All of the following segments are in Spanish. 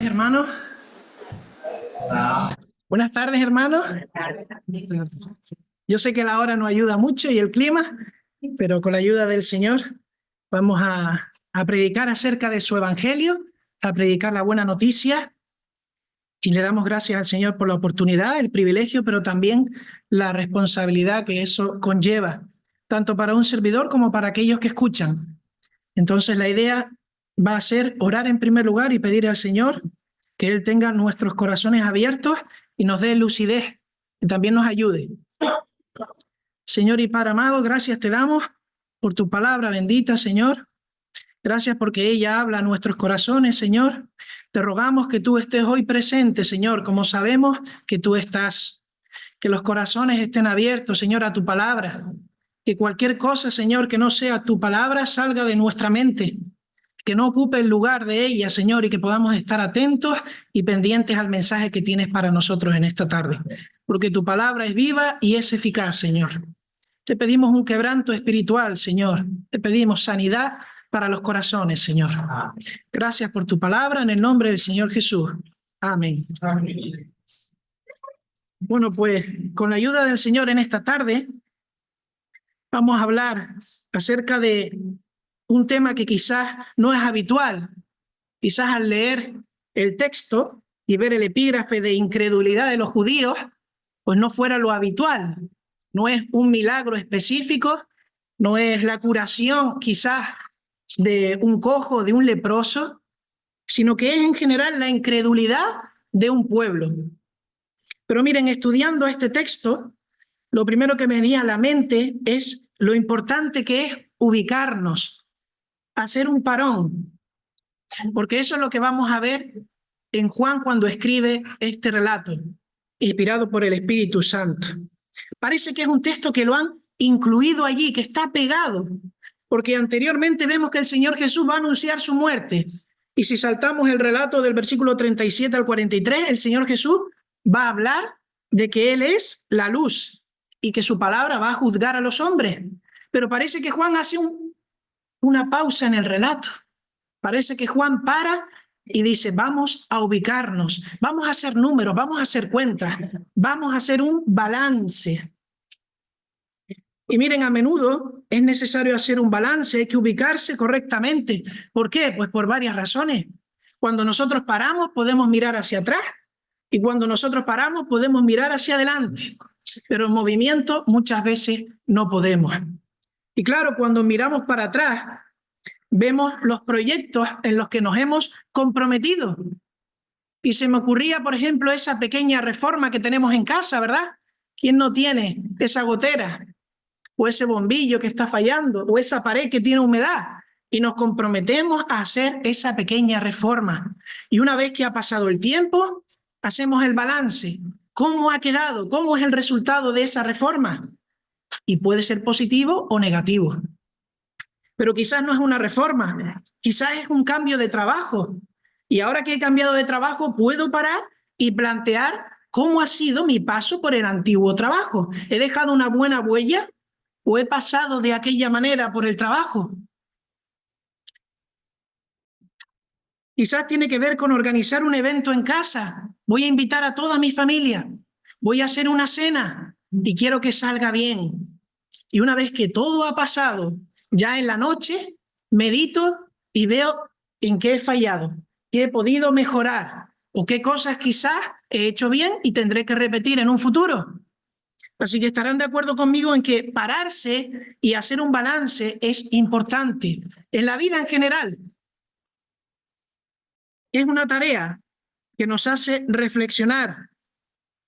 Hermanos, buenas tardes, hermanos. Yo sé que la hora no ayuda mucho y el clima, pero con la ayuda del Señor vamos a predicar acerca de su evangelio, a predicar la buena noticia, y le damos gracias al Señor por la oportunidad, el privilegio, pero también la responsabilidad que eso conlleva, tanto para un servidor como para aquellos que escuchan. Entonces la idea va a ser orar en primer lugar y pedir al Señor que Él tenga nuestros corazones abiertos y nos dé lucidez y también nos ayude. Señor y Padre amado, gracias te damos por tu palabra bendita, Señor. Gracias porque ella habla a nuestros corazones, Señor. Te rogamos que tú estés hoy presente, Señor, como sabemos que tú estás. Que los corazones estén abiertos, Señor, a tu palabra. Que cualquier cosa, Señor, que no sea tu palabra salga de nuestra mente. Que no ocupe el lugar de ella, Señor, y que podamos estar atentos y pendientes al mensaje que tienes para nosotros en esta tarde. Porque tu palabra es viva y es eficaz, Señor. Te pedimos un quebranto espiritual, Señor. Te pedimos sanidad para los corazones, Señor. Gracias por tu palabra, en el nombre del Señor Jesús. Amén. Amén. Bueno, pues con la ayuda del Señor en esta tarde vamos a hablar acerca de un tema que quizás no es habitual. Quizás al leer el texto y ver el epígrafe de incredulidad de los judíos, pues no fuera lo habitual. No es un milagro específico, no es la curación quizás de un cojo, de un leproso, sino que es en general la incredulidad de un pueblo. Pero miren, estudiando este texto, lo primero que me venía a la mente es lo importante que es ubicarnos, hacer un parón, porque eso es lo que vamos a ver en Juan cuando escribe este relato, inspirado por el Espíritu Santo. Parece que es un texto que lo han incluido allí, que está pegado, porque anteriormente vemos que el Señor Jesús va a anunciar su muerte. Y si saltamos el relato del versículo 37 al 43, el Señor Jesús va a hablar de que Él es la luz y que su palabra va a juzgar a los hombres. Pero parece que Juan hace una pausa en el relato. Parece que Juan para y dice, vamos a ubicarnos, vamos a hacer números, vamos a hacer cuentas, vamos a hacer un balance. Y miren, a menudo es necesario hacer un balance, hay que ubicarse correctamente. ¿Por qué? Pues por varias razones. Cuando nosotros paramos podemos mirar hacia atrás y cuando nosotros paramos podemos mirar hacia adelante. Pero en movimiento muchas veces no podemos. Y claro, cuando miramos para atrás, vemos los proyectos en los que nos hemos comprometido. Y se me ocurría, por ejemplo, esa pequeña reforma que tenemos en casa, ¿verdad? ¿Quién no tiene esa gotera? O ese bombillo que está fallando, o esa pared que tiene humedad. Y nos comprometemos a hacer esa pequeña reforma. Y una vez que ha pasado el tiempo, hacemos el balance. ¿Cómo ha quedado? ¿Cómo es el resultado de esa reforma? Y puede ser positivo o negativo. Pero quizás no es una reforma, quizás es un cambio de trabajo. Y ahora que he cambiado de trabajo, puedo parar y plantear cómo ha sido mi paso por el antiguo trabajo. ¿He dejado una buena huella o he pasado de aquella manera por el trabajo? Quizás tiene que ver con organizar un evento en casa. Voy a invitar a toda mi familia. Voy a hacer una cena y quiero que salga bien. Y una vez que todo ha pasado, ya en la noche medito y veo en qué he fallado, qué he podido mejorar o qué cosas quizás he hecho bien y tendré que repetir en un futuro. Así que estarán de acuerdo conmigo en que pararse y hacer un balance es importante en la vida en general. Es una tarea que nos hace reflexionar,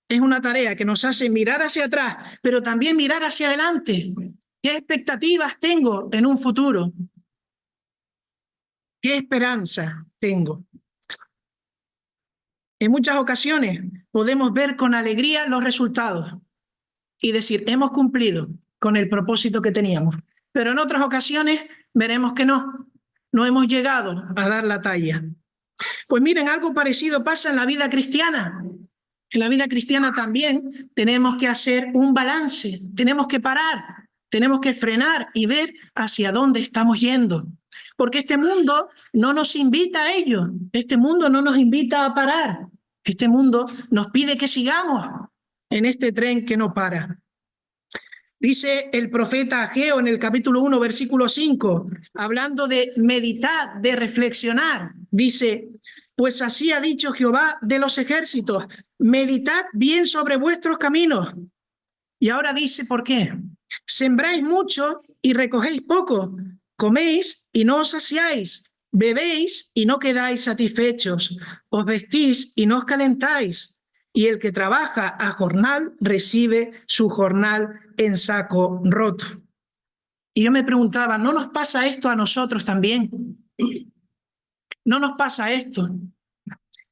es una tarea que nos hace mirar hacia atrás, pero también mirar hacia adelante. ¿Qué expectativas tengo en un futuro? ¿Qué esperanza tengo? En muchas ocasiones podemos ver con alegría los resultados y decir, hemos cumplido con el propósito que teníamos. Pero en otras ocasiones veremos que no hemos llegado a dar la talla. Pues miren, algo parecido pasa en la vida cristiana. En la vida cristiana también tenemos que hacer un balance, tenemos que parar, tenemos que frenar y ver hacia dónde estamos yendo. Porque este mundo no nos invita a ello, este mundo no nos invita a parar, este mundo nos pide que sigamos en este tren que no para. Dice el profeta Ageo en el capítulo 1, versículo 5, hablando de meditar, de reflexionar, dice, pues así ha dicho Jehová de los ejércitos, meditad bien sobre vuestros caminos. Y ahora dice, ¿por qué? Sembráis mucho y recogéis poco, coméis y no os saciáis, bebéis y no quedáis satisfechos, os vestís y no os calentáis, y el que trabaja a jornal recibe su jornal en saco roto. Y yo me preguntaba, ¿no nos pasa esto a nosotros también? ¿No nos pasa esto?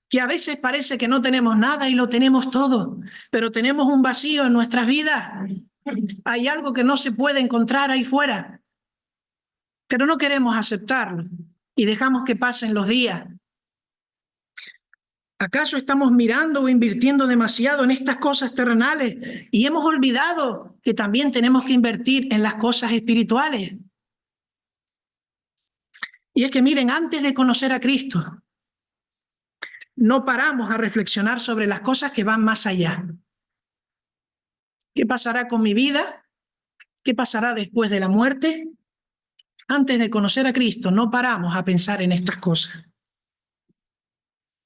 Que a veces parece que no tenemos nada y lo tenemos todo, pero tenemos un vacío en nuestras vidas. Hay algo que no se puede encontrar ahí fuera, pero no queremos aceptarlo y dejamos que pasen los días. ¿Acaso estamos mirando o invirtiendo demasiado en estas cosas terrenales y hemos olvidado que también tenemos que invertir en las cosas espirituales? Y es que miren, antes de conocer a Cristo, no paramos a reflexionar sobre las cosas que van más allá. ¿Qué pasará con mi vida? ¿Qué pasará después de la muerte? Antes de conocer a Cristo, no paramos a pensar en estas cosas.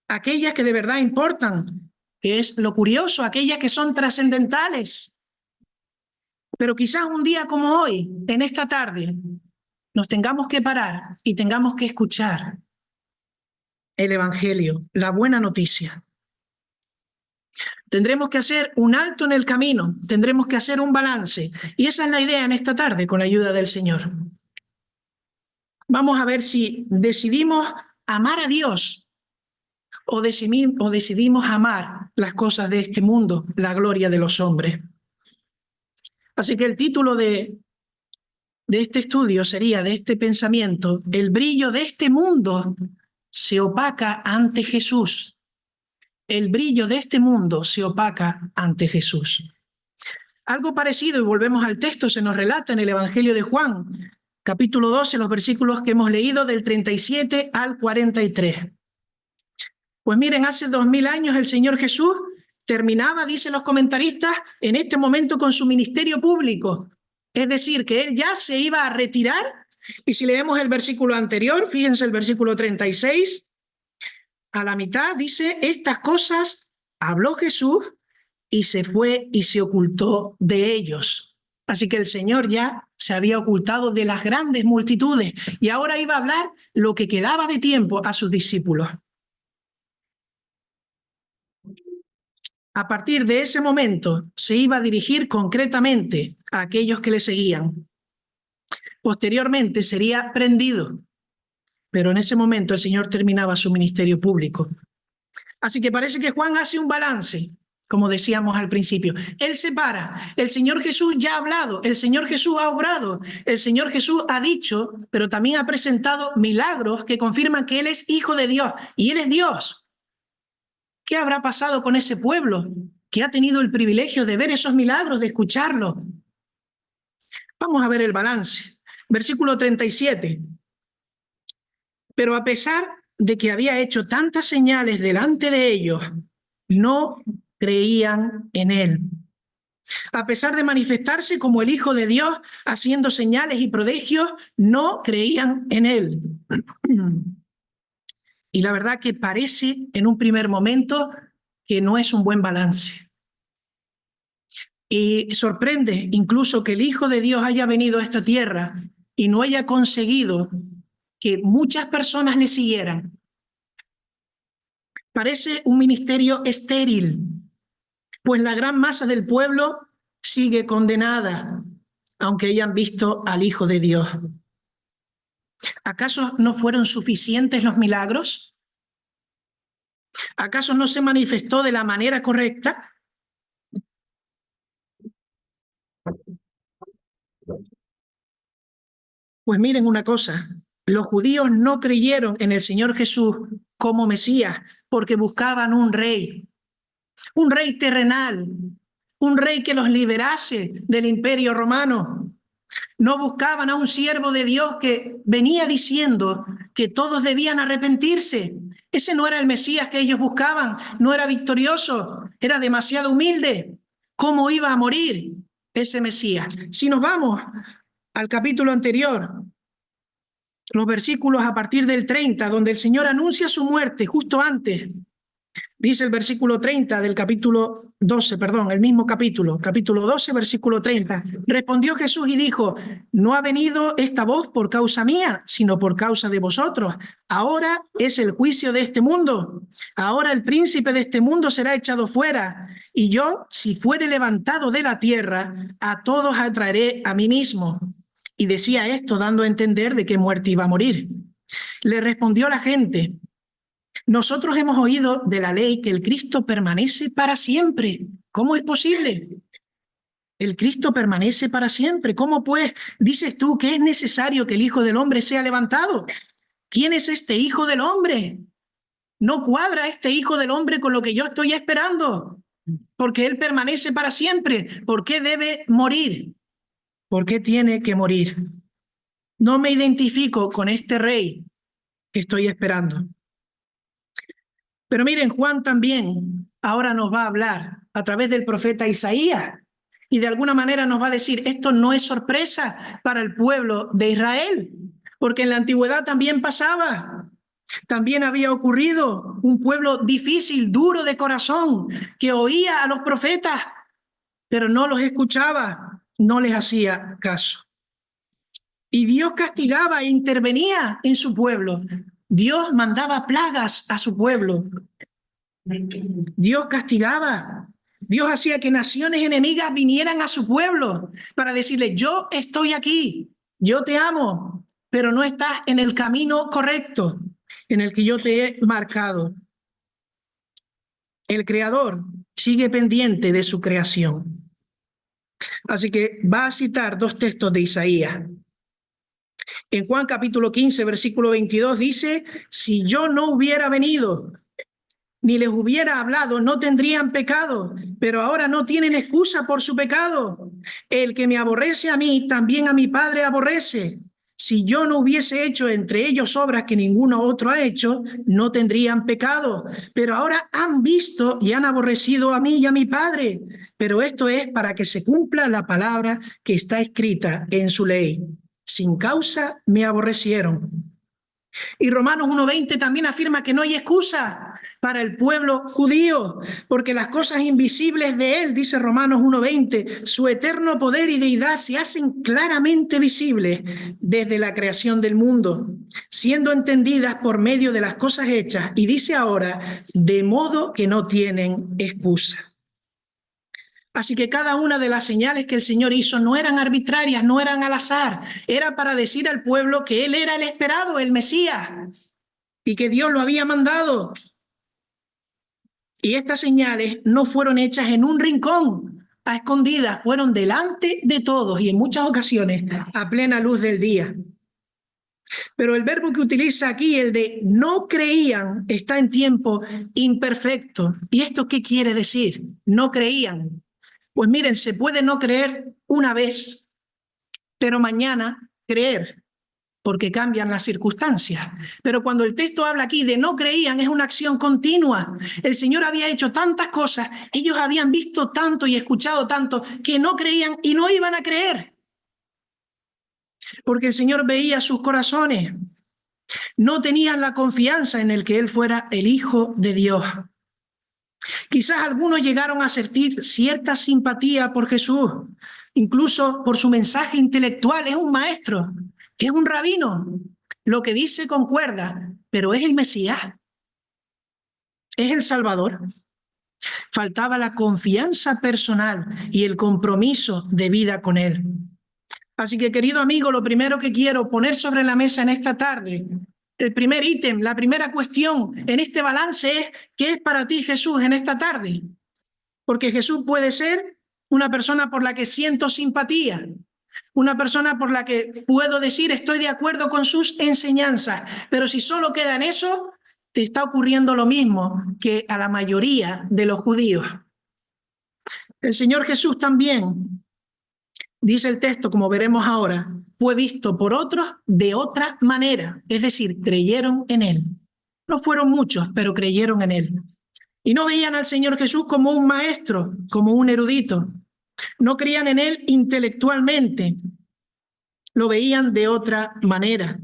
Aquellas que de verdad importan, que es lo curioso, aquellas que son trascendentales. Pero quizás un día como hoy, en esta tarde, nos tengamos que parar y tengamos que escuchar el Evangelio, la buena noticia. Tendremos que hacer un alto en el camino, tendremos que hacer un balance. Y esa es la idea en esta tarde, con la ayuda del Señor. Vamos a ver si decidimos amar a Dios o decidimos amar las cosas de este mundo, la gloria de los hombres. Así que el título de este estudio sería, de este pensamiento, el brillo de este mundo se opaca ante Jesús. El brillo de este mundo se opaca ante Jesús. Algo parecido, y volvemos al texto, se nos relata en el Evangelio de Juan, capítulo 12, los versículos que hemos leído del 37 al 43. Pues miren, hace 2000 años el Señor Jesús terminaba, dicen los comentaristas, en este momento con su ministerio público. Es decir, que él ya se iba a retirar. Y si leemos el versículo anterior, fíjense el versículo 36, a la mitad dice, estas cosas habló Jesús y se fue y se ocultó de ellos. Así que el Señor ya se había ocultado de las grandes multitudes y ahora iba a hablar lo que quedaba de tiempo a sus discípulos. A partir de ese momento se iba a dirigir concretamente a aquellos que le seguían. Posteriormente sería prendido, pero en ese momento el Señor terminaba su ministerio público. Así que parece que Juan hace un balance, como decíamos al principio. Él separa, el Señor Jesús ya ha hablado, el Señor Jesús ha obrado, el Señor Jesús ha dicho, pero también ha presentado milagros que confirman que Él es Hijo de Dios y Él es Dios. ¿Qué habrá pasado con ese pueblo que ha tenido el privilegio de ver esos milagros, de escucharlos? Vamos a ver el balance. Versículo 37. Pero a pesar de que había hecho tantas señales delante de ellos, no creían en él. A pesar de manifestarse como el Hijo de Dios, haciendo señales y prodigios, no creían en él. Y la verdad que parece en un primer momento que no es un buen balance. Y sorprende incluso que el Hijo de Dios haya venido a esta tierra y no haya conseguido que muchas personas le siguieran. Parece un ministerio estéril, pues la gran masa del pueblo sigue condenada, aunque hayan visto al Hijo de Dios. ¿Acaso no fueron suficientes los milagros? ¿Acaso no se manifestó de la manera correcta? Pues miren una cosa, los judíos no creyeron en el Señor Jesús como Mesías porque buscaban un rey terrenal, un rey que los liberase del imperio romano. No buscaban a un siervo de Dios que venía diciendo que todos debían arrepentirse. Ese no era el Mesías que ellos buscaban, no era victorioso, era demasiado humilde. ¿Cómo iba a morir ese Mesías? Si nos vamos al capítulo anterior, los versículos a partir del 30, donde el Señor anuncia su muerte justo antes. Dice el versículo 30 del capítulo 12, perdón, el mismo capítulo 12, versículo 30. Respondió Jesús y dijo: no ha venido esta voz por causa mía, sino por causa de vosotros. Ahora es el juicio de este mundo. Ahora el príncipe de este mundo será echado fuera. Y yo, si fuere levantado de la tierra, a todos atraeré a mí mismo. Y decía esto dando a entender de qué muerte iba a morir. Le respondió la gente: nosotros hemos oído de la ley que el Cristo permanece para siempre. ¿Cómo es posible? El Cristo permanece para siempre. ¿Cómo pues dices tú que es necesario que el Hijo del Hombre sea levantado? ¿Quién es este Hijo del Hombre? No cuadra este Hijo del Hombre con lo que yo estoy esperando, porque Él permanece para siempre. ¿Por qué debe morir? ¿Por qué tiene que morir? No me identifico con este rey que estoy esperando. Pero miren, Juan también ahora nos va a hablar a través del profeta Isaías y de alguna manera nos va a decir: esto no es sorpresa para el pueblo de Israel, porque en la antigüedad también pasaba. También había ocurrido un pueblo difícil, duro de corazón, que oía a los profetas, pero no los escuchaba, no les hacía caso. Y Dios castigaba e intervenía en su pueblo. Dios mandaba plagas a su pueblo. Dios castigaba. Dios hacía que naciones enemigas vinieran a su pueblo para decirle: yo estoy aquí, yo te amo, pero no estás en el camino correcto en el que yo te he marcado. El Creador sigue pendiente de su creación. Así que va a citar dos textos de Isaías. En Juan capítulo 15, versículo 22 dice: si yo no hubiera venido ni les hubiera hablado, no tendrían pecado, pero ahora no tienen excusa por su pecado. El que me aborrece a mí, también a mi Padre aborrece. Si yo no hubiese hecho entre ellos obras que ninguno otro ha hecho, no tendrían pecado. Pero ahora han visto y han aborrecido a mí y a mi Padre. Pero esto es para que se cumpla la palabra que está escrita en su ley. Sin causa me aborrecieron. Y Romanos 1:20 también afirma que no hay excusa para el pueblo judío, porque las cosas invisibles de él, dice Romanos 1:20, su eterno poder y deidad se hacen claramente visibles desde la creación del mundo, siendo entendidas por medio de las cosas hechas, y dice ahora, de modo que no tienen excusa. Así que cada una de las señales que el Señor hizo no eran arbitrarias, no eran al azar, era para decir al pueblo que Él era el esperado, el Mesías, y que Dios lo había mandado. Y estas señales no fueron hechas en un rincón, a escondidas, fueron delante de todos y en muchas ocasiones a plena luz del día. Pero el verbo que utiliza aquí, el de no creían, está en tiempo imperfecto. ¿Y esto qué quiere decir? No creían. Pues miren, se puede no creer una vez, pero mañana creer, porque cambian las circunstancias. Pero cuando el texto habla aquí de no creían, es una acción continua. El Señor había hecho tantas cosas, ellos habían visto tanto y escuchado tanto, que no creían y no iban a creer. Porque el Señor veía sus corazones. No tenían la confianza en el que Él fuera el Hijo de Dios. Quizás algunos llegaron a sentir cierta simpatía por Jesús, incluso por su mensaje intelectual. Es un maestro, es un rabino. Lo que dice concuerda, pero es el Mesías, es el Salvador. Faltaba la confianza personal y el compromiso de vida con Él. Así que, querido amigo, lo primero que quiero poner sobre la mesa en esta tarde, el primer ítem, la primera cuestión en este balance es: ¿qué es para ti Jesús en esta tarde? Porque Jesús puede ser una persona por la que siento simpatía, una persona por la que puedo decir estoy de acuerdo con sus enseñanzas, pero si solo queda en eso, te está ocurriendo lo mismo que a la mayoría de los judíos. El Señor Jesús también dice el texto, como veremos ahora, fue visto por otros de otra manera, es decir, creyeron en él. No fueron muchos, pero creyeron en él. Y no veían al Señor Jesús como un maestro, como un erudito. No creían en él intelectualmente, lo veían de otra manera.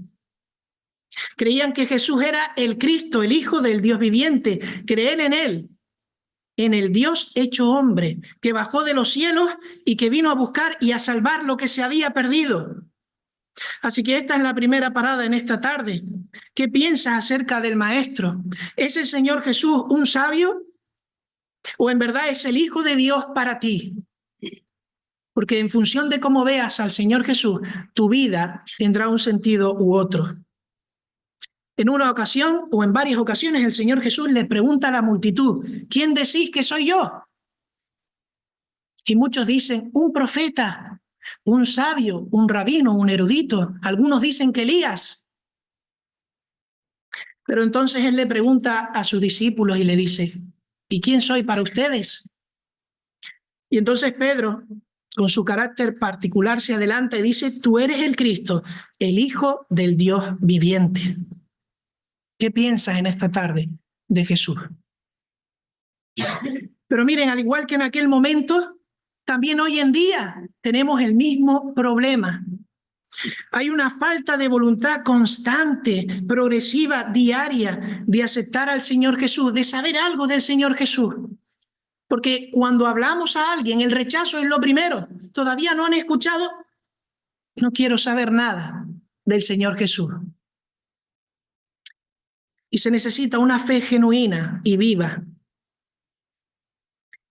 Creían que Jesús era el Cristo, el Hijo del Dios viviente. Creer en él, en el Dios hecho hombre, que bajó de los cielos y que vino a buscar y a salvar lo que se había perdido. Así que esta es la primera parada en esta tarde. ¿Qué piensas acerca del Maestro? ¿Es el Señor Jesús un sabio? ¿O en verdad es el Hijo de Dios para ti? Porque en función de cómo veas al Señor Jesús, tu vida tendrá un sentido u otro. En una ocasión o en varias ocasiones el Señor Jesús le pregunta a la multitud, ¿quién decís que soy yo? Y muchos dicen, un profeta, un sabio, un rabino, un erudito. Algunos dicen que Elías. Pero entonces él le pregunta a sus discípulos y le dice, ¿y quién soy para ustedes? Y entonces Pedro, con su carácter particular, se adelanta y dice, tú eres el Cristo, el Hijo del Dios viviente. ¿Qué piensas en esta tarde de Jesús? Pero miren, al igual que en aquel momento, también hoy en día tenemos el mismo problema. Hay una falta de voluntad constante, progresiva, diaria, de aceptar al Señor Jesús, de saber algo del Señor Jesús. Porque cuando hablamos a alguien, el rechazo es lo primero. Todavía no han escuchado, no quiero saber nada del Señor Jesús. Y se necesita una fe genuina y viva.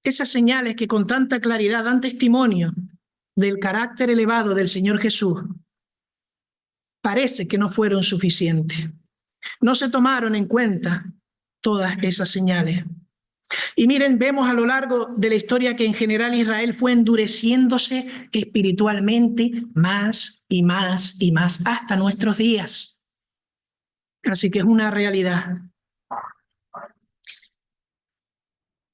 Esas señales que con tanta claridad dan testimonio del carácter elevado del Señor Jesús, parece que no fueron suficientes. No se tomaron en cuenta todas esas señales. Y miren, vemos a lo largo de la historia que en general Israel fue endureciéndose espiritualmente más y más y más hasta nuestros días. Así que es una realidad.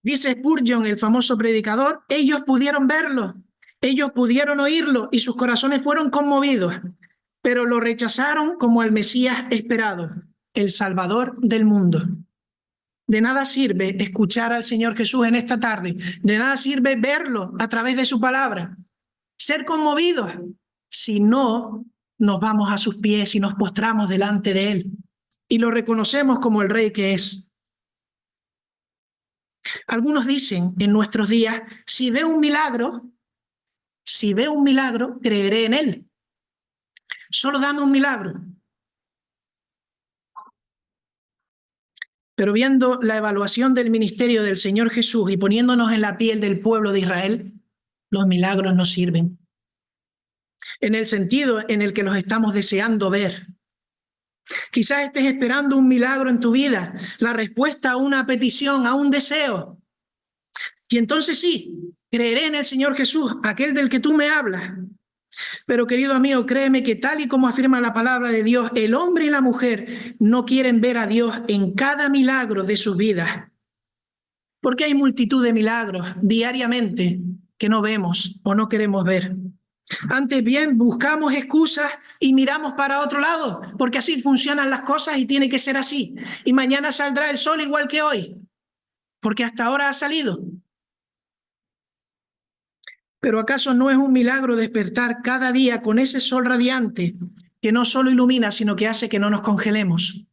Dice Spurgeon, el famoso predicador, ellos pudieron verlo, ellos pudieron oírlo y sus corazones fueron conmovidos, pero lo rechazaron como el Mesías esperado, el Salvador del mundo. De nada sirve escuchar al Señor Jesús en esta tarde, de nada sirve verlo a través de su palabra, ser conmovidos, si no nos vamos a sus pies y nos postramos delante de Él y lo reconocemos como el Rey que es. Algunos dicen en nuestros días, si veo un milagro, creeré en Él. Solo dame un milagro. Pero viendo la evaluación del ministerio del Señor Jesús y poniéndonos en la piel del pueblo de Israel, los milagros no sirven. En el sentido en el que los estamos deseando ver. Quizás estés esperando un milagro en tu vida, la respuesta a una petición, a un deseo. Y entonces sí, creeré en el Señor Jesús, aquel del que tú me hablas. Pero querido amigo, créeme que tal y como afirma la palabra de Dios, el hombre y la mujer no quieren ver a Dios en cada milagro de sus vidas. Porque hay multitud de milagros diariamente que no vemos o no queremos ver. Antes bien, buscamos excusas y miramos para otro lado, porque así funcionan las cosas y tiene que ser así. Y mañana saldrá el sol igual que hoy, porque hasta ahora ha salido. Pero ¿acaso no es un milagro despertar cada día con ese sol radiante que no solo ilumina, sino que hace que no nos congelemos?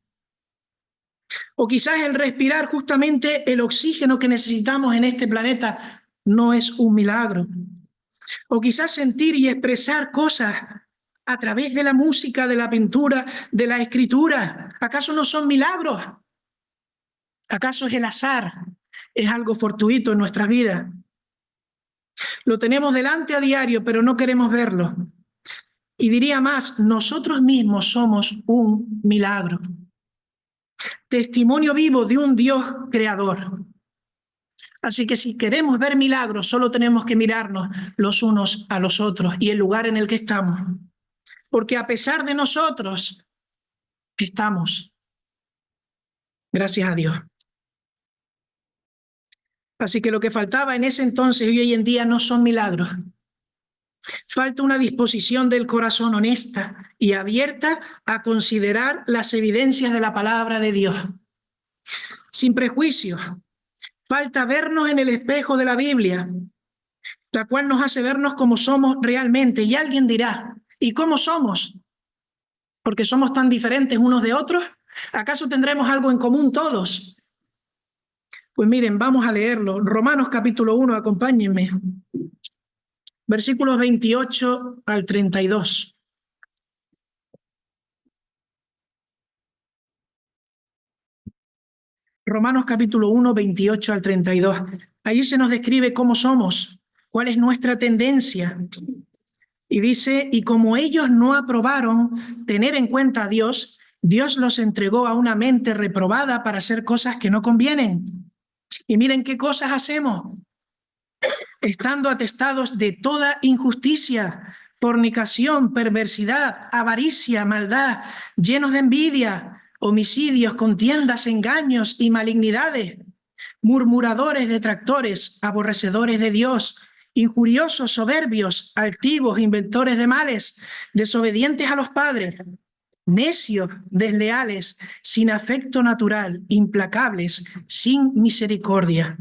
O quizás el respirar justamente el oxígeno que necesitamos en este planeta no es un milagro. O quizás sentir y expresar cosas a través de la música, de la pintura, de la escritura. ¿Acaso no son milagros? ¿Acaso es el azar? ¿Es algo fortuito en nuestras vidas? Lo tenemos delante a diario, pero no queremos verlo. Y diría más, nosotros mismos somos un milagro. Testimonio vivo de un Dios creador. Así que si queremos ver milagros, solo tenemos que mirarnos los unos a los otros y el lugar en el que estamos. Porque a pesar de nosotros, estamos. Gracias a Dios. Así que lo que faltaba en ese entonces y hoy en día no son milagros. Falta una disposición del corazón honesta y abierta a considerar las evidencias de la palabra de Dios. Sin prejuicios. Falta vernos en el espejo de la Biblia, la cual nos hace vernos como somos realmente. Y alguien dirá, ¿y cómo somos? ¿Porque somos tan diferentes unos de otros? ¿Acaso tendremos algo en común todos? Pues miren, vamos a leerlo. Romanos capítulo 1, acompáñenme. Versículos 28 al 32. Romanos capítulo 1, 28 al 32. Allí se nos describe cómo somos, cuál es nuestra tendencia. Y dice, y como ellos no aprobaron tener en cuenta a Dios, Dios los entregó a una mente reprobada para hacer cosas que no convienen. Y miren qué cosas hacemos. Estando atestados de toda injusticia, fornicación, perversidad, avaricia, maldad, llenos de envidia, homicidios, contiendas, engaños y malignidades, murmuradores, detractores, aborrecedores de Dios, injuriosos, soberbios, altivos, inventores de males, desobedientes a los padres, necios, desleales, sin afecto natural, implacables, sin misericordia.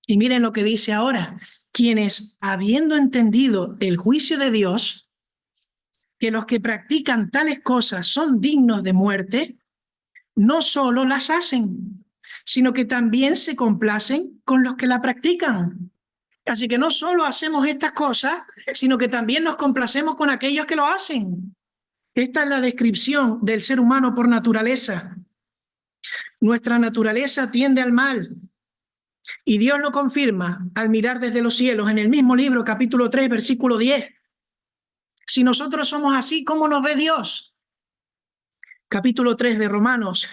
Y miren lo que dice ahora, quienes, habiendo entendido el juicio de Dios, que los que practican tales cosas son dignos de muerte, no solo las hacen, sino que también se complacen con los que la practican. Así que no solo hacemos estas cosas, sino que también nos complacemos con aquellos que lo hacen. Esta es la descripción del ser humano por naturaleza. Nuestra naturaleza tiende al mal. Y Dios lo confirma al mirar desde los cielos en el mismo libro, capítulo 3, versículo 10. Si nosotros somos así, ¿cómo nos ve Dios? Capítulo 3 de Romanos,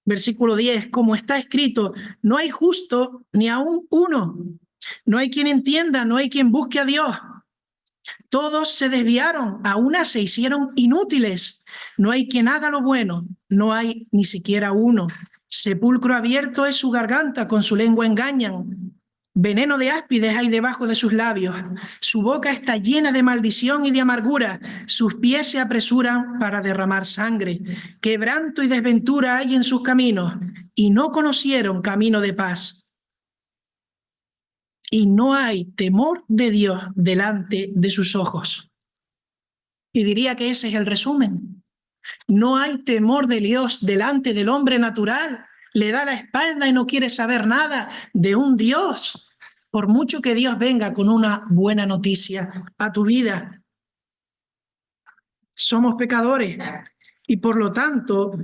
versículo 10, como está escrito, no hay justo ni aún uno. No hay quien entienda, no hay quien busque a Dios. Todos se desviaron, a una se hicieron inútiles. No hay quien haga lo bueno, no hay ni siquiera uno. Sepulcro abierto es su garganta, con su lengua engañan. Veneno de áspides hay debajo de sus labios. Su boca está llena de maldición y de amargura. Sus pies se apresuran para derramar sangre. Quebranto y desventura hay en sus caminos, y no conocieron camino de paz. Y no hay temor de Dios delante de sus ojos. Y diría que ese es el resumen. No hay temor de Dios delante del hombre natural. Le da la espalda y no quiere saber nada de un Dios. Por mucho que Dios venga con una buena noticia a tu vida. Somos pecadores y por lo tanto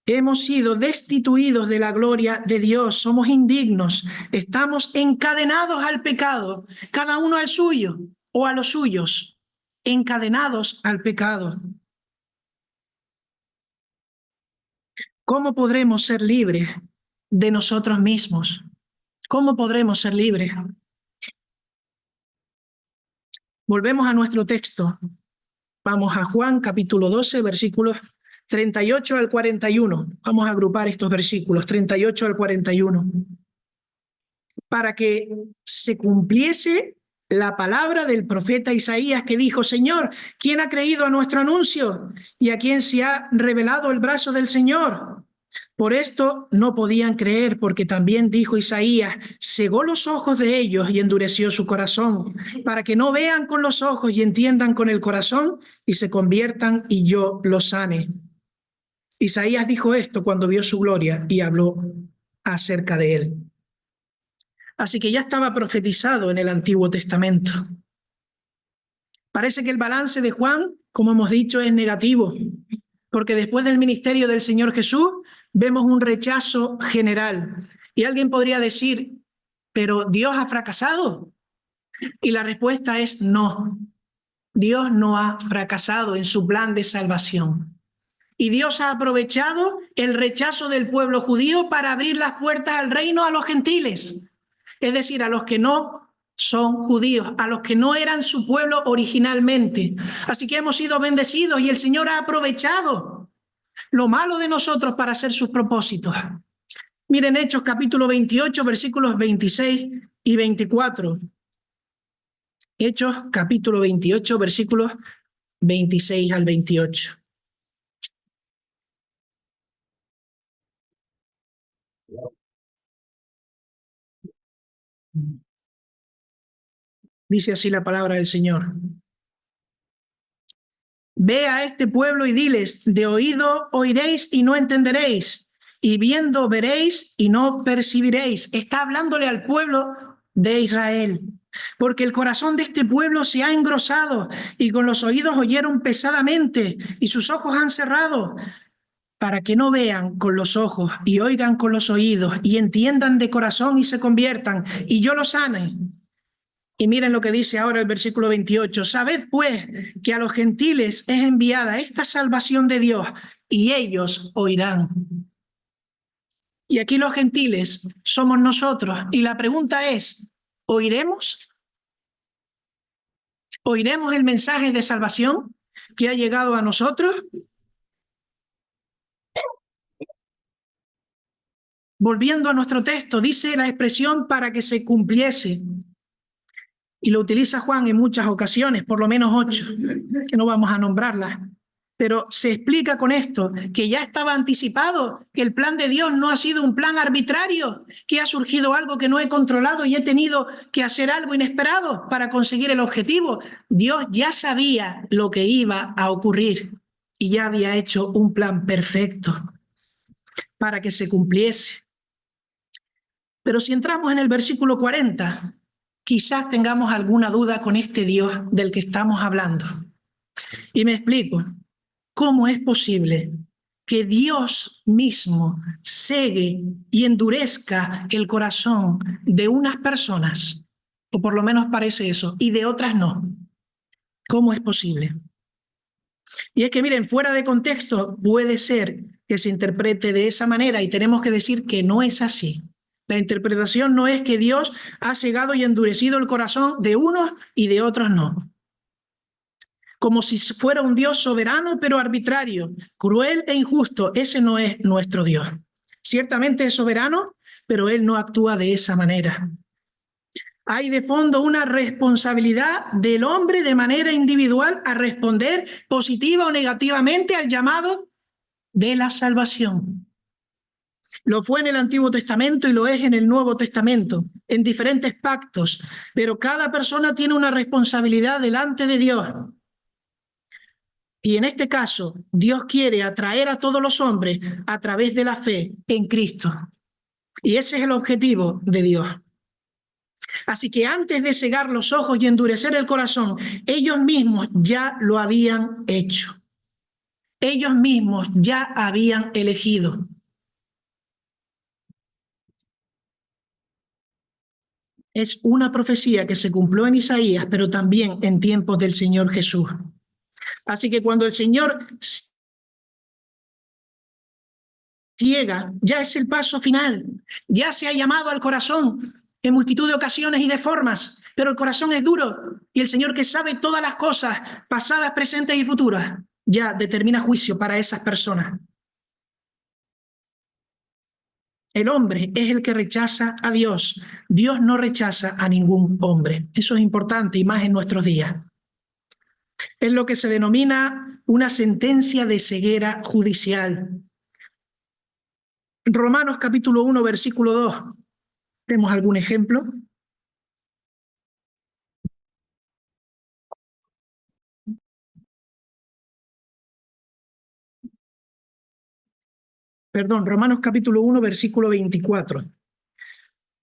hemos sido destituidos de la gloria de Dios. Somos indignos. Estamos encadenados al pecado, cada uno al suyo o a los suyos. Encadenados al pecado. ¿Cómo podremos ser libres de nosotros mismos? ¿Cómo podremos ser libres? Volvemos a nuestro texto. Vamos a Juan capítulo 12, versículos 38 al 41. Vamos a agrupar estos versículos, 38 al 41. Para que se cumpliese la palabra del profeta Isaías que dijo, Señor, ¿quién ha creído a nuestro anuncio? ¿Y a quién se ha revelado el brazo del Señor? Por esto no podían creer, porque también dijo Isaías, cegó los ojos de ellos y endureció su corazón, para que no vean con los ojos y entiendan con el corazón y se conviertan y yo los sane. Isaías dijo esto cuando vio su gloria y habló acerca de él. Así que ya estaba profetizado en el Antiguo Testamento. Parece que el balance de Juan, como hemos dicho, es negativo, porque después del ministerio del Señor Jesús vemos un rechazo general. Y alguien podría decir, ¿pero Dios ha fracasado? Y la respuesta es no. Dios no ha fracasado en su plan de salvación. Y Dios ha aprovechado el rechazo del pueblo judío para abrir las puertas al reino a los gentiles. Es decir, a los que no son judíos, a los que no eran su pueblo originalmente. Así que hemos sido bendecidos y el Señor ha aprovechado lo malo de nosotros para hacer sus propósitos. Miren Hechos capítulo 28, versículos 26 y 24. Hechos capítulo 28, versículos 26 al 28. Dice así la palabra del Señor. Ve a este pueblo y diles, de oído oiréis y no entenderéis, y viendo veréis y no percibiréis. Está hablándole al pueblo de Israel, porque el corazón de este pueblo se ha engrosado y con los oídos oyeron pesadamente y sus ojos han cerrado, para que no vean con los ojos y oigan con los oídos y entiendan de corazón y se conviertan y yo los sane. Y miren lo que dice ahora el versículo 28. Sabed pues que a los gentiles es enviada esta salvación de Dios y ellos oirán. Y aquí los gentiles somos nosotros. Y la pregunta es, ¿oiremos? ¿Oiremos el mensaje de salvación que ha llegado a nosotros? Volviendo a nuestro texto, dice la expresión para que se cumpliese. Y lo utiliza Juan en muchas ocasiones, por lo menos 8, que no vamos a nombrarlas. Pero se explica con esto que ya estaba anticipado, que el plan de Dios no ha sido un plan arbitrario, que ha surgido algo que no he controlado y he tenido que hacer algo inesperado para conseguir el objetivo. Dios ya sabía lo que iba a ocurrir y ya había hecho un plan perfecto para que se cumpliese. Pero si entramos en el versículo 40, quizás tengamos alguna duda con este Dios del que estamos hablando. Y me explico. ¿Cómo es posible que Dios mismo cegue y endurezca el corazón de unas personas, o por lo menos parece eso, y de otras no? ¿Cómo es posible? Y es que miren, fuera de contexto puede ser que se interprete de esa manera y tenemos que decir que no es así. La interpretación no es que Dios ha cegado y endurecido el corazón de unos y de otros no. Como si fuera un Dios soberano pero arbitrario, cruel e injusto. Ese no es nuestro Dios. Ciertamente es soberano, pero Él no actúa de esa manera. Hay de fondo una responsabilidad del hombre de manera individual a responder positiva o negativamente al llamado de la salvación. Lo fue en el Antiguo Testamento y lo es en el Nuevo Testamento, en diferentes pactos, pero cada persona tiene una responsabilidad delante de Dios. Y en este caso, Dios quiere atraer a todos los hombres a través de la fe en Cristo. Y ese es el objetivo de Dios. Así que antes de cegar los ojos y endurecer el corazón, ellos mismos ya lo habían hecho. Ellos mismos ya habían elegido. Es una profecía que se cumplió en Isaías, pero también en tiempos del Señor Jesús. Así que cuando el Señor ciega, ya es el paso final. Ya se ha llamado al corazón en multitud de ocasiones y de formas, pero el corazón es duro y el Señor, que sabe todas las cosas, pasadas, presentes y futuras, ya determina juicio para esas personas. El hombre es el que rechaza a Dios. Dios no rechaza a ningún hombre. Eso es importante y más en nuestros días. Es lo que se denomina una sentencia de ceguera judicial. Romanos capítulo 1, versículo 2. ¿Tenemos algún ejemplo? Perdón, Romanos capítulo 1, versículo 24.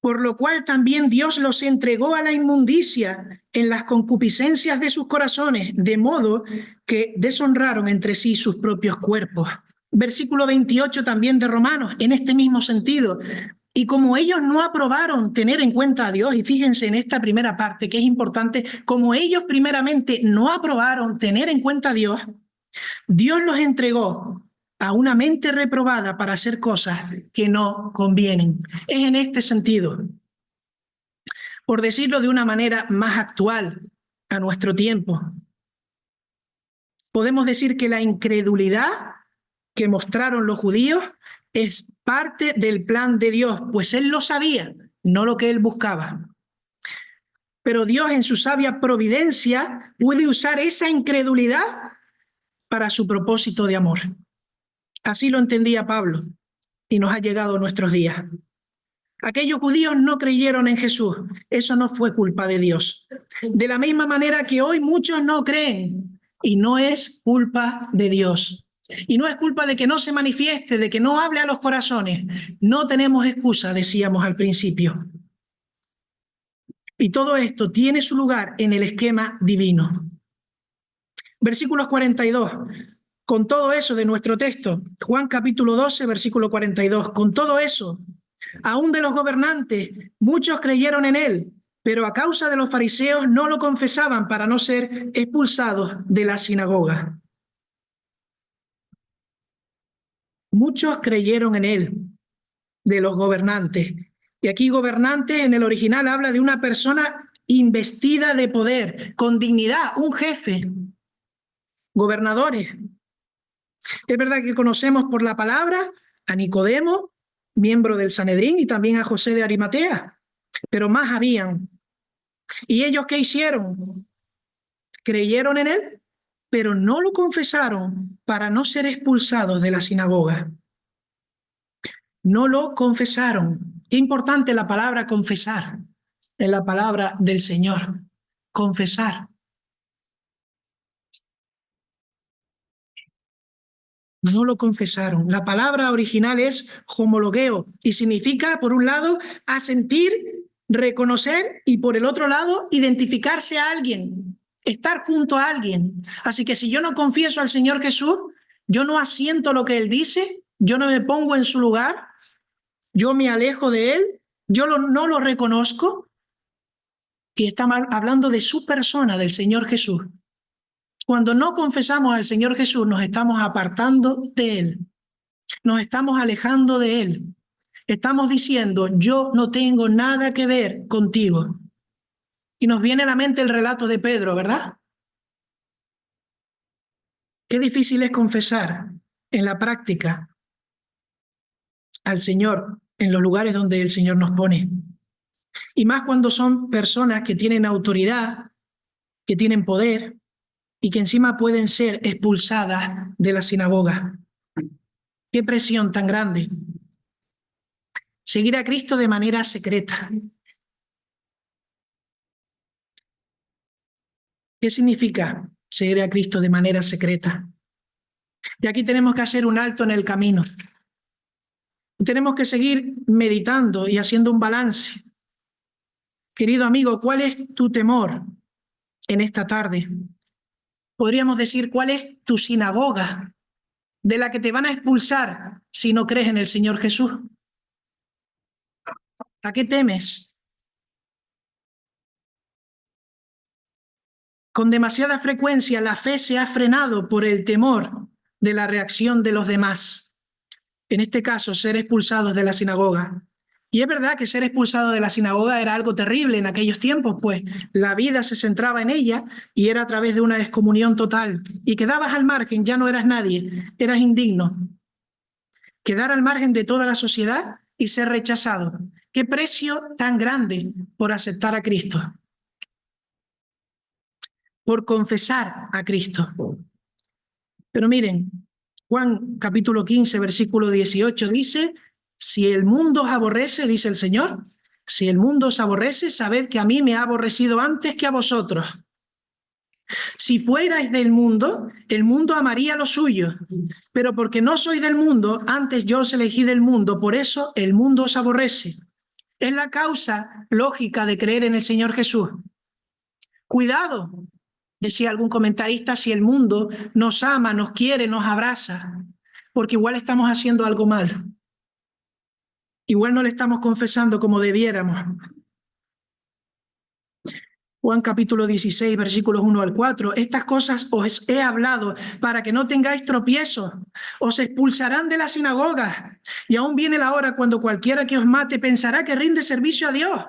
Por lo cual también Dios los entregó a la inmundicia en las concupiscencias de sus corazones, de modo que deshonraron entre sí sus propios cuerpos. Versículo 28 también de Romanos, en este mismo sentido. Y como ellos no aprobaron tener en cuenta a Dios, y fíjense en esta primera parte que es importante, como ellos primeramente no aprobaron tener en cuenta a Dios, Dios los entregó a una mente reprobada para hacer cosas que no convienen. Es en este sentido, por decirlo de una manera más actual a nuestro tiempo, podemos decir que la incredulidad que mostraron los judíos es parte del plan de Dios, pues Él lo sabía, no lo que Él buscaba. Pero Dios en su sabia providencia puede usar esa incredulidad para su propósito de amor. Así lo entendía Pablo y nos ha llegado a nuestros días. Aquellos judíos no creyeron en Jesús. Eso no fue culpa de Dios. De la misma manera que hoy muchos no creen y no es culpa de Dios. Y no es culpa de que no se manifieste, de que no hable a los corazones. No tenemos excusa, decíamos al principio. Y todo esto tiene su lugar en el esquema divino. Versículos 42. Con todo eso de nuestro texto, Juan capítulo 12, versículo 42. Con todo eso, aún de los gobernantes, muchos creyeron en él, pero a causa de los fariseos no lo confesaban para no ser expulsados de la sinagoga. Muchos creyeron en él, de los gobernantes. Y aquí gobernante en el original habla de una persona investida de poder, con dignidad, un jefe. Gobernadores. Es verdad que conocemos por la palabra a Nicodemo, miembro del Sanedrín, y también a José de Arimatea, pero más habían. ¿Y ellos qué hicieron? Creyeron en él, pero no lo confesaron para no ser expulsados de la sinagoga. No lo confesaron. Qué importante la palabra confesar en la palabra del Señor. Confesar. No lo confesaron. La palabra original es homologueo y significa, por un lado, asentir, reconocer y por el otro lado, identificarse a alguien, estar junto a alguien. Así que si yo no confieso al Señor Jesús, yo no asiento lo que Él dice, yo no me pongo en su lugar, yo me alejo de Él, no lo reconozco. Y estamos hablando de su persona, del Señor Jesús. Cuando no confesamos al Señor Jesús, nos estamos apartando de Él. Nos estamos alejando de Él. Estamos diciendo, yo no tengo nada que ver contigo. Y nos viene a la mente el relato de Pedro, ¿verdad? Qué difícil es confesar en la práctica al Señor en los lugares donde el Señor nos pone. Y más cuando son personas que tienen autoridad, que tienen poder y que encima pueden ser expulsadas de la sinagoga. Qué presión tan grande. Seguir a Cristo de manera secreta. ¿Qué significa seguir a Cristo de manera secreta? Y aquí tenemos que hacer un alto en el camino. Tenemos que seguir meditando y haciendo un balance. Querido amigo, ¿cuál es tu temor en esta tarde? Podríamos decir, ¿cuál es tu sinagoga de la que te van a expulsar si no crees en el Señor Jesús? ¿A qué temes? Con demasiada frecuencia la fe se ha frenado por el temor de la reacción de los demás. En este caso, ser expulsados de la sinagoga. Y es verdad que ser expulsado de la sinagoga era algo terrible en aquellos tiempos, pues la vida se centraba en ella y era a través de una excomunión total. Y quedabas al margen, ya no eras nadie, eras indigno. Quedar al margen de toda la sociedad y ser rechazado. ¿Qué precio tan grande por aceptar a Cristo? Por confesar a Cristo. Pero miren, Juan capítulo 15, versículo 18 dice, si el mundo os aborrece, dice el Señor, si el mundo os aborrece, sabed que a mí me ha aborrecido antes que a vosotros. Si fuerais del mundo, el mundo amaría lo suyo, pero porque no sois del mundo, antes yo os elegí del mundo, por eso el mundo os aborrece. Es la causa lógica de creer en el Señor Jesús. Cuidado, decía algún comentarista, si el mundo nos ama, nos quiere, nos abraza, porque igual estamos haciendo algo mal. Igual no le estamos confesando como debiéramos. Juan capítulo 16, versículos 1 al 4. Estas cosas os he hablado para que no tengáis tropiezos. Os expulsarán de las sinagogas. Y aún viene la hora cuando cualquiera que os mate pensará que rinde servicio a Dios.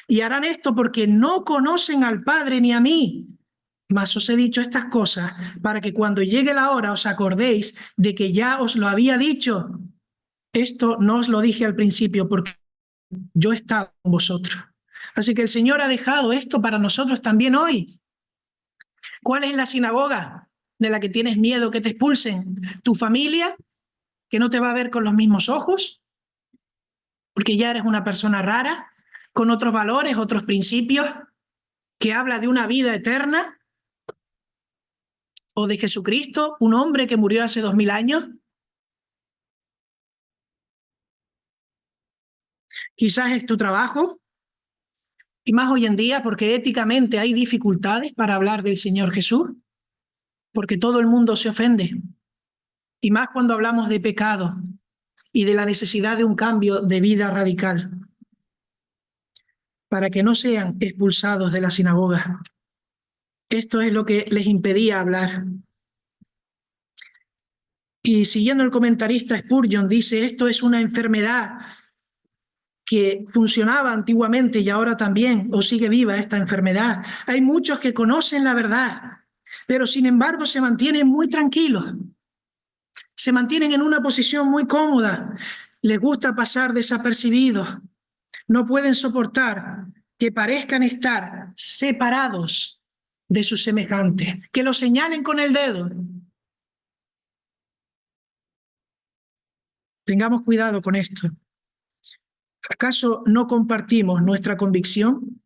Y harán esto porque no conocen al Padre ni a mí. Mas os he dicho estas cosas para que cuando llegue la hora os acordéis de que ya os lo había dicho. Esto no os lo dije al principio porque yo estaba con vosotros. Así que el Señor ha dejado esto para nosotros también hoy. ¿Cuál es la sinagoga de la que tienes miedo que te expulsen? ¿Tu familia, que no te va a ver con los mismos ojos? Porque ya eres una persona rara, con otros valores, otros principios, que habla de una vida eterna, o de Jesucristo, un hombre que murió hace 2000 años. Quizás es tu trabajo, y más hoy en día porque éticamente hay dificultades para hablar del Señor Jesús, porque todo el mundo se ofende, y más cuando hablamos de pecado y de la necesidad de un cambio de vida radical, para que no sean expulsados de la sinagoga. Esto es lo que les impedía hablar. Y siguiendo el comentarista Spurgeon, dice, esto es una enfermedad que funcionaba antiguamente y ahora también, o sigue viva esta enfermedad. Hay muchos que conocen la verdad, pero sin embargo se mantienen muy tranquilos, se mantienen en una posición muy cómoda, les gusta pasar desapercibidos, no pueden soportar que parezcan estar separados de sus semejantes, que lo señalen con el dedo. Tengamos cuidado con esto. ¿Acaso no compartimos nuestra convicción?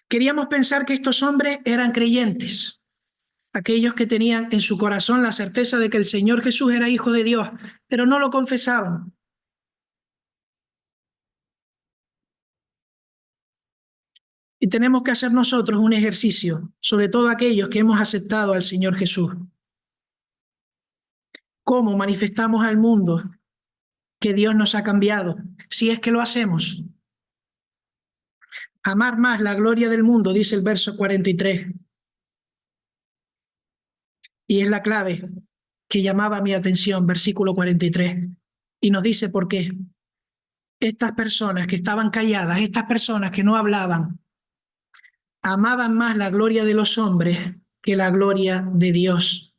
Queríamos pensar que estos hombres eran creyentes, aquellos que tenían en su corazón la certeza de que el Señor Jesús era Hijo de Dios, pero no lo confesaban. Y tenemos que hacer nosotros un ejercicio, sobre todo aquellos que hemos aceptado al Señor Jesús. ¿Cómo manifestamos al mundo que Dios nos ha cambiado? Si es que lo hacemos. Amar más la gloria del mundo, dice el verso 43. Y es la clave que llamaba mi atención, versículo 43. Y nos dice por qué. Estas personas que estaban calladas, estas personas que no hablaban, amaban más la gloria de los hombres que la gloria de Dios.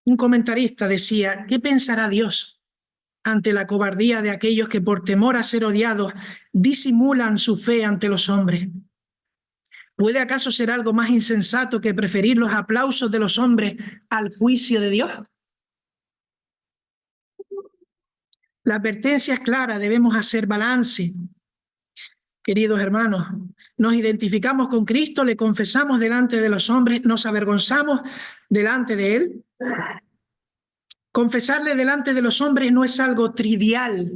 Un comentarista decía, ¿qué pensará Dios ante la cobardía de aquellos que por temor a ser odiados disimulan su fe ante los hombres? ¿Puede acaso ser algo más insensato que preferir los aplausos de los hombres al juicio de Dios? La advertencia es clara, debemos hacer balance. Queridos hermanos, nos identificamos con Cristo, le confesamos delante de los hombres, nos avergonzamos delante de Él. Confesarle delante de los hombres no es algo trivial.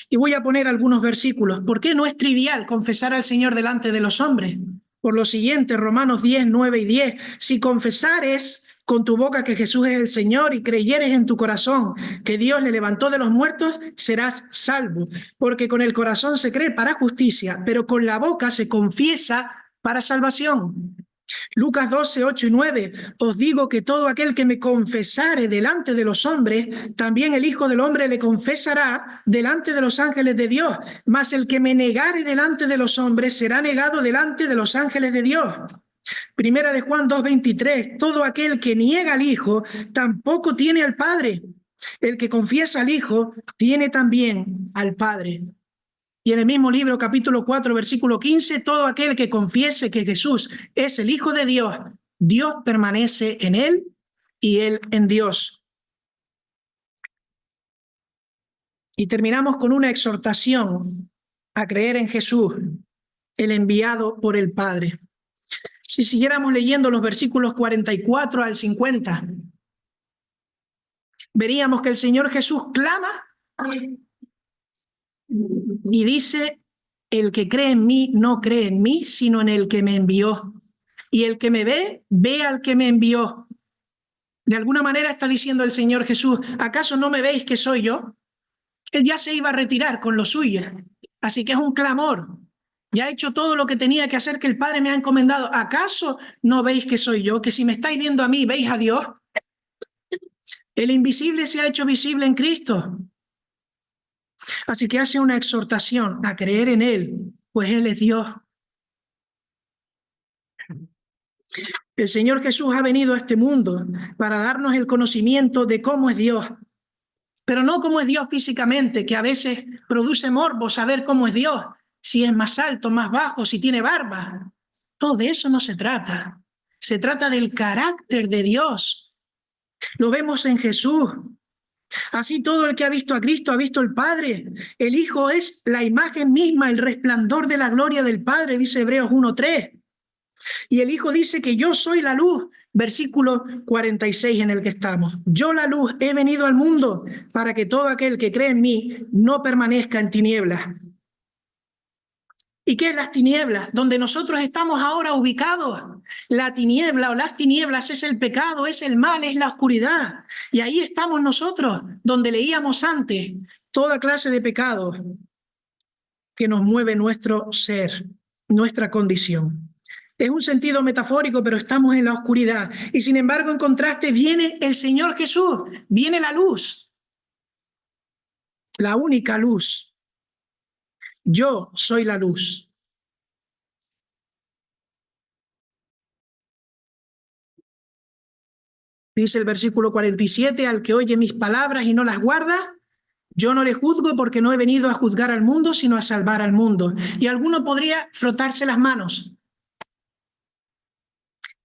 Y voy a poner algunos versículos. ¿Por qué no es trivial confesar al Señor delante de los hombres? Por lo siguiente, Romanos 10, 9 y 10. Si confesares con tu boca que Jesús es el Señor y creyeres en tu corazón que Dios le levantó de los muertos, serás salvo. Porque con el corazón se cree para justicia, pero con la boca se confiesa para salvación. Lucas 12, 8 y 9, os digo que todo aquel que me confesare delante de los hombres, también el Hijo del Hombre le confesará delante de los ángeles de Dios, mas el que me negare delante de los hombres será negado delante de los ángeles de Dios. Primera de Juan 2:23, todo aquel que niega al Hijo tampoco tiene al Padre. El que confiesa al Hijo tiene también al Padre. Y en el mismo libro, capítulo 4, versículo 15, todo aquel que confiese que Jesús es el Hijo de Dios, Dios permanece en él y él en Dios. Y terminamos con una exhortación a creer en Jesús, el enviado por el Padre. Si siguiéramos leyendo los versículos 44 al 50, veríamos que el Señor Jesús clama y dice, el que cree en mí no cree en mí, sino en el que me envió. Y el que me ve, ve al que me envió. De alguna manera está diciendo el Señor Jesús, ¿acaso no me veis que soy yo? Él ya se iba a retirar con lo suyo. Así que es un clamor. Ya he hecho todo lo que tenía que hacer, que el Padre me ha encomendado. ¿Acaso no veis que soy yo? Que si me estáis viendo a mí, ¿veis a Dios? El invisible se ha hecho visible en Cristo. Así que hace una exhortación a creer en Él, pues Él es Dios. El Señor Jesús ha venido a este mundo para darnos el conocimiento de cómo es Dios. pero no como es Dios físicamente, que a veces produce morbo saber cómo es Dios, si es más alto, más bajo, si tiene barba. No, de eso no se trata. Se trata del carácter de Dios. Lo vemos en Jesús. Así todo el que ha visto a Cristo ha visto al Padre. El Hijo es la imagen misma, el resplandor de la gloria del Padre, dice Hebreos 1:3. Y el Hijo dice que yo soy la luz, versículo 46 en el que estamos. Yo la luz he venido al mundo para que todo aquel que cree en mí no permanezca en tinieblas. ¿Y qué es las tinieblas? Donde nosotros estamos ahora ubicados. La tiniebla o las tinieblas es el pecado, es el mal, es la oscuridad. Y ahí estamos nosotros, donde leíamos antes toda clase de pecados que nos mueve nuestro ser, nuestra condición. Es un sentido metafórico, pero estamos en la oscuridad. Y sin embargo, en contraste, viene el Señor Jesús, viene la luz, la única luz. Yo soy la luz. Dice el versículo 47, al que oye mis palabras y no las guarda, yo no le juzgo porque no he venido a juzgar al mundo, sino a salvar al mundo. Y alguno podría frotarse las manos.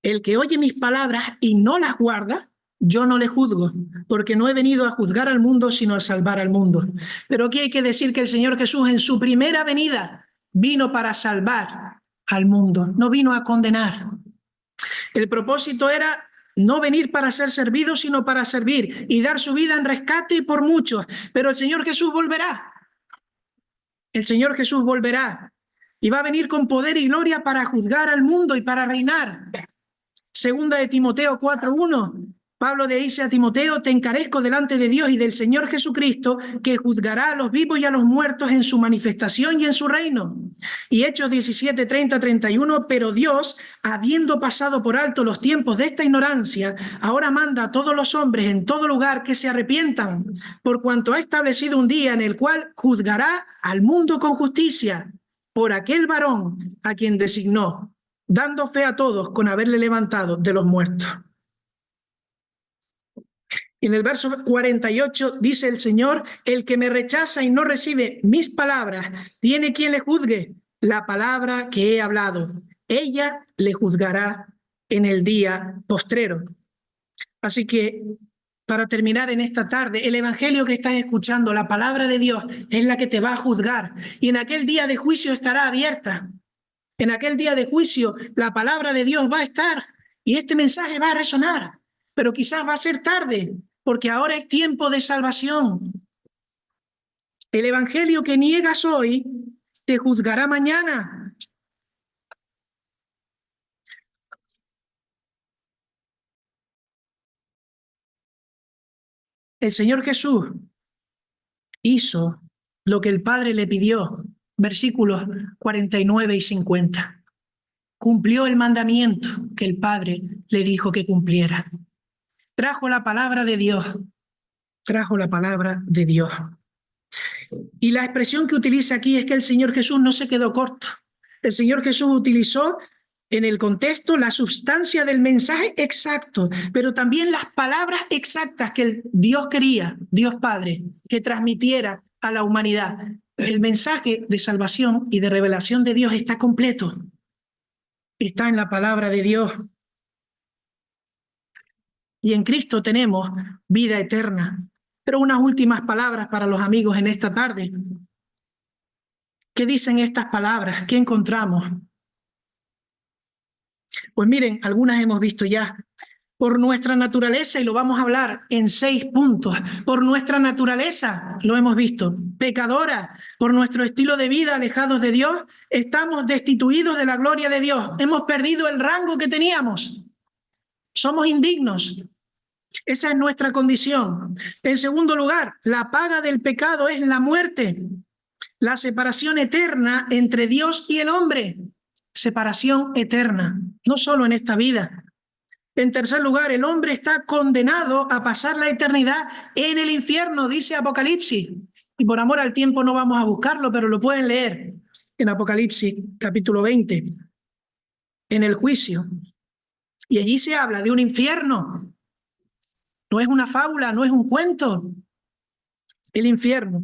El que oye mis palabras y no las guarda, yo no le juzgo, porque no he venido a juzgar al mundo, sino a salvar al mundo. Pero aquí hay que decir que el Señor Jesús en su primera venida vino para salvar al mundo, no vino a condenar. El propósito era no venir para ser servido, sino para servir y dar su vida en rescate por muchos. Pero el Señor Jesús volverá. El Señor Jesús volverá y va a venir con poder y gloria para juzgar al mundo y para reinar. Segunda de Timoteo 4:1. Pablo le dice a Timoteo, te encarezco delante de Dios y del Señor Jesucristo, que juzgará a los vivos y a los muertos en su manifestación y en su reino. Y Hechos 17:30-31, pero Dios, habiendo pasado por alto los tiempos de esta ignorancia, ahora manda a todos los hombres en todo lugar que se arrepientan, por cuanto ha establecido un día en el cual juzgará al mundo con justicia por aquel varón a quien designó, dando fe a todos con haberle levantado de los muertos. En el verso 48 dice el Señor, el que me rechaza y no recibe mis palabras, tiene quien le juzgue la palabra que he hablado. Ella le juzgará en el día postrero. Así que, para terminar en esta tarde, el evangelio que estás escuchando, la palabra de Dios, es la que te va a juzgar. Y en aquel día de juicio estará abierta. En aquel día de juicio, la palabra de Dios va a estar y este mensaje va a resonar, pero quizás va a ser tarde, porque ahora es tiempo de salvación. El evangelio que niegas hoy te juzgará mañana. El Señor Jesús hizo lo que el Padre le pidió, versículos 49 y 50. Cumplió el mandamiento que el Padre le dijo que cumpliera. Trajo la palabra de Dios. Trajo la palabra de Dios. Y la expresión que utiliza aquí es que el Señor Jesús no se quedó corto. El Señor Jesús utilizó en el contexto la sustancia del mensaje exacto, pero también las palabras exactas que Dios quería, Dios Padre, que transmitiera a la humanidad. El mensaje de salvación y de revelación de Dios está completo. Está en la palabra de Dios. Y en Cristo tenemos vida eterna. Pero unas últimas palabras para los amigos en esta tarde. ¿Qué dicen estas palabras? ¿Qué encontramos? Pues miren, algunas hemos visto ya. Por nuestra naturaleza, y lo vamos a hablar en 6 puntos, por nuestra naturaleza, lo hemos visto, pecadora, por nuestro estilo de vida alejados de Dios, estamos destituidos de la gloria de Dios, hemos perdido el rango que teníamos, somos indignos. Esa es nuestra condición. En segundo lugar, la paga del pecado es la muerte, la separación eterna entre Dios y el hombre, separación eterna, no solo en esta vida. En tercer lugar, el hombre está condenado a pasar la eternidad en el infierno, dice Apocalipsis. Y por amor al tiempo no vamos a buscarlo, pero lo pueden leer en Apocalipsis capítulo 20, en el juicio. Y allí se habla de un infierno. No es una fábula, no es un cuento. el infierno.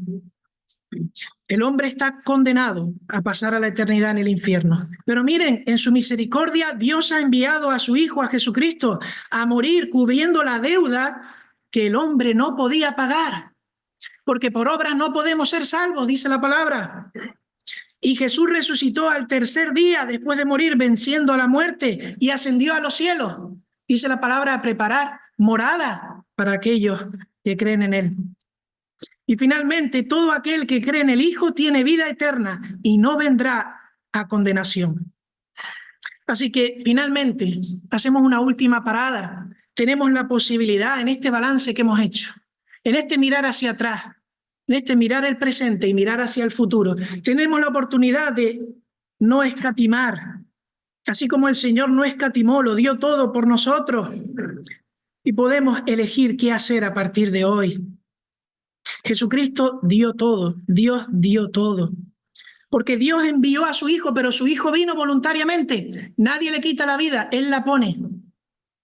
El hombre está condenado a pasar a la eternidad en el infierno. Pero miren, en su misericordia, Dios ha enviado a su Hijo, a Jesucristo, a morir cubriendo la deuda que el hombre no podía pagar. Porque por obras no podemos ser salvos, dice la palabra. Y Jesús resucitó al tercer día después de morir, venciendo a la muerte, y ascendió a los cielos. Dice la palabra, a preparar morada para aquellos que creen en él. Y finalmente, todo aquel que cree en el Hijo tiene vida eterna y no vendrá a condenación. Así que finalmente hacemos una última parada. Tenemos la posibilidad en este balance que hemos hecho, en este mirar hacia atrás, en este mirar el presente y mirar hacia el futuro. Tenemos la oportunidad de no escatimar, así como el Señor no escatimó, lo dio todo por nosotros. Y podemos elegir qué hacer a partir de hoy. Jesucristo dio todo, Dios dio todo. Porque Dios envió a su Hijo, pero su Hijo vino voluntariamente. Nadie le quita la vida, Él la pone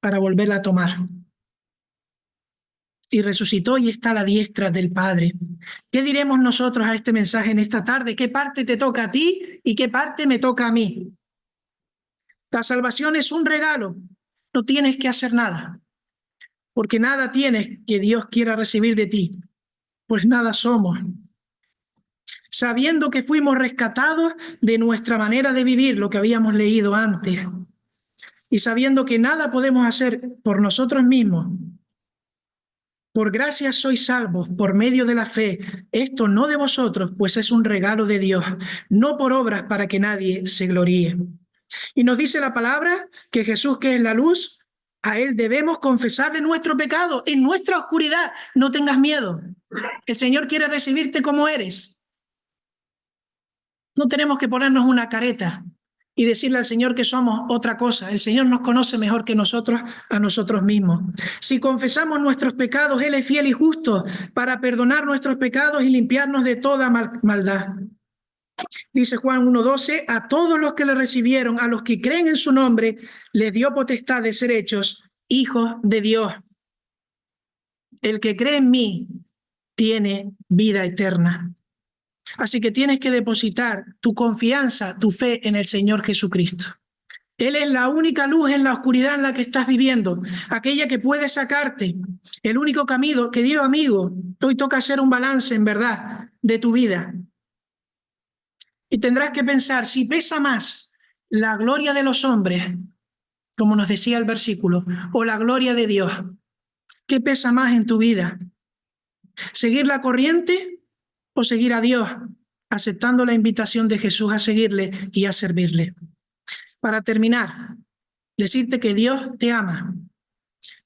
para volverla a tomar. Y resucitó y está a la diestra del Padre. ¿Qué diremos nosotros a este mensaje en esta tarde? ¿Qué parte te toca a ti y qué parte me toca a mí? La salvación es un regalo. No tienes que hacer nada, porque nada tienes que Dios quiera recibir de ti, pues nada somos. Sabiendo que fuimos rescatados de nuestra manera de vivir, lo que habíamos leído antes, y sabiendo que nada podemos hacer por nosotros mismos, por gracia sois salvos por medio de la fe, esto no de vosotros, pues es un regalo de Dios, no por obras para que nadie se gloríe. Y nos dice la palabra que Jesús, que es la luz, a Él debemos confesarle nuestro pecado en nuestra oscuridad. No tengas miedo, el Señor quiere recibirte como eres. No tenemos que ponernos una careta y decirle al Señor que somos otra cosa. El Señor nos conoce mejor que nosotros a nosotros mismos. Si confesamos nuestros pecados, Él es fiel y justo para perdonar nuestros pecados y limpiarnos de toda maldad. Dice Juan 1:12, a todos los que le recibieron, a los que creen en su nombre, les dio potestad de ser hechos hijos de Dios. El que cree en mí tiene vida eterna. Así que tienes que depositar tu confianza, tu fe en el Señor Jesucristo. Él es la única luz en la oscuridad en la que estás viviendo, aquella que puede sacarte, el único camino. Querido amigo, hoy toca hacer un balance, en verdad, de tu vida. Y tendrás que pensar si pesa más la gloria de los hombres, como nos decía el versículo, o la gloria de Dios. ¿Qué pesa más en tu vida? ¿Seguir la corriente o seguir a Dios, aceptando la invitación de Jesús a seguirle y a servirle? Para terminar, decirte que Dios te ama,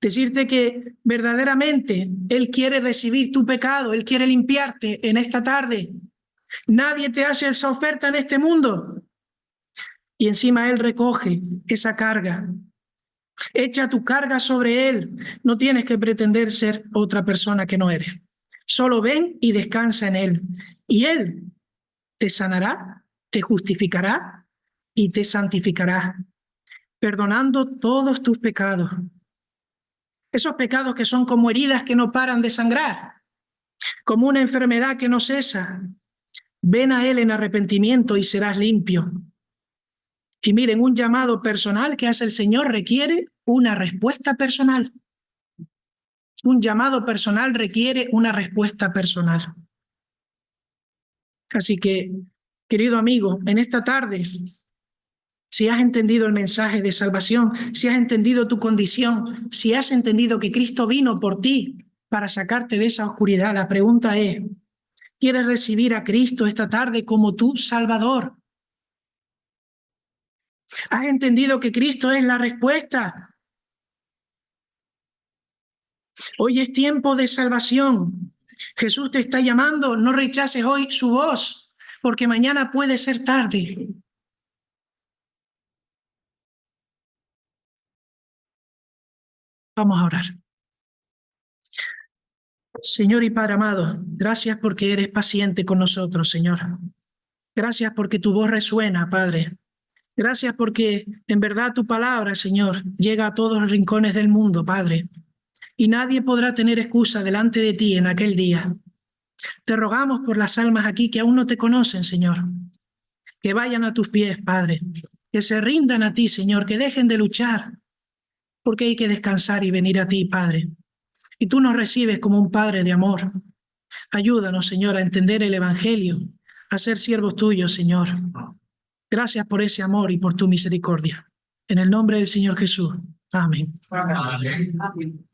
decirte que verdaderamente Él quiere recibir tu pecado, Él quiere limpiarte en esta tarde. Nadie te hace esa oferta en este mundo. Y encima Él recoge esa carga. Echa tu carga sobre Él. No tienes que pretender ser otra persona que no eres. Solo ven y descansa en Él. Y Él te sanará, te justificará y te santificará, perdonando todos tus pecados. Esos pecados que son como heridas que no paran de sangrar, como una enfermedad que no cesa. Ven a Él en arrepentimiento y serás limpio. Y miren, un llamado personal que hace el Señor requiere una respuesta personal. Un llamado personal requiere una respuesta personal. Así que, querido amigo, en esta tarde, si has entendido el mensaje de salvación, si has entendido tu condición, si has entendido que Cristo vino por ti para sacarte de esa oscuridad, la pregunta es, ¿quieres recibir a Cristo esta tarde como tu Salvador? ¿Has entendido que Cristo es la respuesta? Hoy es tiempo de salvación. Jesús te está llamando, no rechaces hoy su voz, porque mañana puede ser tarde. Vamos a orar. Señor y Padre amado, gracias porque eres paciente con nosotros, Señor. Gracias porque tu voz resuena, Padre. Gracias porque en verdad tu palabra, Señor, llega a todos los rincones del mundo, Padre. Y nadie podrá tener excusa delante de ti en aquel día. Te rogamos por las almas aquí que aún no te conocen, Señor, que vayan a tus pies, Padre, que se rindan a ti, Señor, que dejen de luchar, porque hay que descansar y venir a ti, Padre. Y tú nos recibes como un Padre de amor. Ayúdanos, Señor, a entender el Evangelio, a ser siervos tuyos, Señor. Gracias por ese amor y por tu misericordia. En el nombre del Señor Jesús. Amén. Amén.